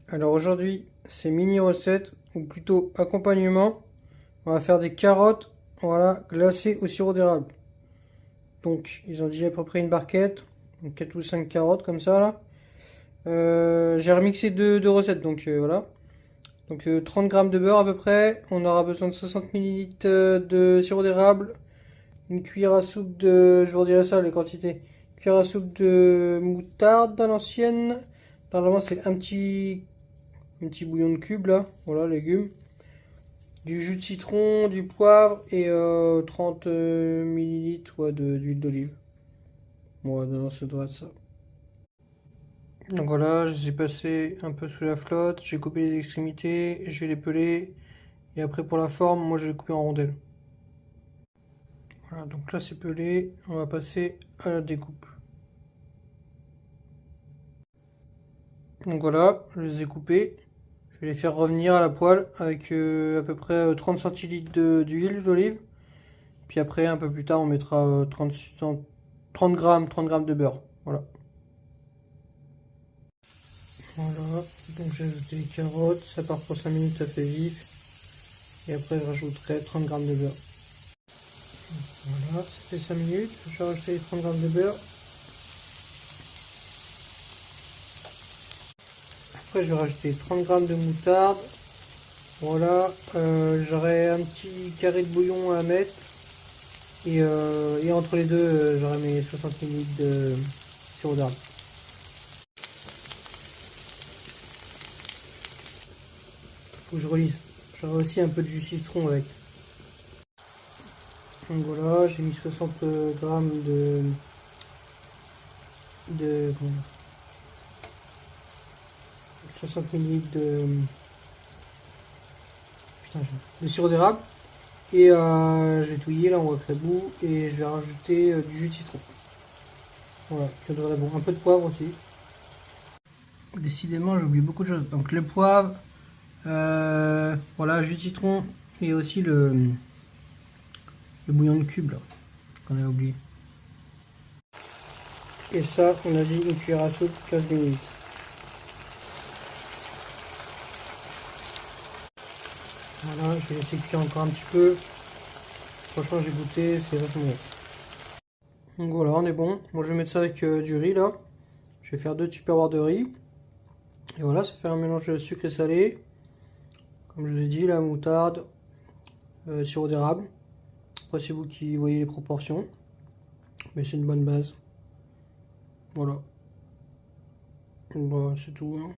Alors aujourd'hui, c'est mini recette, ou plutôt accompagnement. On va faire des carottes, voilà, glacées au sirop d'érable. Donc, ils ont dit à peu près une barquette, donc 4 ou 5 carottes comme ça là. J'ai remixé deux recettes, donc voilà. Donc 30 grammes de beurre à peu près. On aura besoin de 60 millilitres de sirop d'érable, une cuillère à soupe de, je vous redirai ça les quantités. Une cuillère à soupe de moutarde à l'ancienne. Normalement c'est un petit bouillon de cube là, voilà, légumes. Du jus de citron, du poivre et 30 millilitres ouais, d'huile d'olive. Bon, ouais, non, ça doit être ça. Donc voilà, je les ai passés un peu sous la flotte, j'ai coupé les extrémités, je vais les peler. Et après pour la forme, moi je vais les couper en rondelles. Voilà, donc là c'est pelé, on va passer à la découpe. Donc voilà, je les ai coupés. Je vais les faire revenir à la poêle avec à peu près 30 centilitres d'huile d'olive. Puis après, un peu plus tard, on mettra 30 grammes de beurre. Voilà. Voilà. Donc j'ai ajouté les carottes, ça part pour 5 minutes, ça fait vif. Et après, je rajouterai 30 grammes de beurre. Voilà, ça fait 5 minutes. Je vais rajouter les 30 grammes de beurre. Après, je vais rajouter 30 grammes de moutarde. Voilà. J'aurai un petit carré de bouillon à mettre. Et entre les deux, j'aurai mes 60 millilitres de sirop d'érable. Faut que je relise. J'aurai aussi un peu de jus de citron avec. Donc voilà, j'ai mis 60 grammes de 60 millilitres putain, de sirop d'érable. Et je vais touiller là, on voit que ça bout. Et je vais rajouter du jus de citron. Voilà, ça devrait être bon. Un peu de poivre aussi. Décidément, j'ai oublié beaucoup de choses. Donc le poivre, voilà, jus de citron et aussi le bouillon de cube là, qu'on a oublié. Et ça, on a dit une cuillère à soupe, 15 minutes. Voilà, je vais laisser cuire encore un petit peu. Franchement, j'ai goûté, c'est vachement bon. Donc voilà, on est bon. Moi, je vais mettre ça avec du riz là. Je vais faire deux tupperwares de riz. Et voilà, ça fait un mélange de sucre et salé. Comme je vous ai dit, la moutarde, sirop d'érable. Après, c'est vous qui voyez les proportions. Mais c'est une bonne base. Voilà. Bah, c'est tout, hein.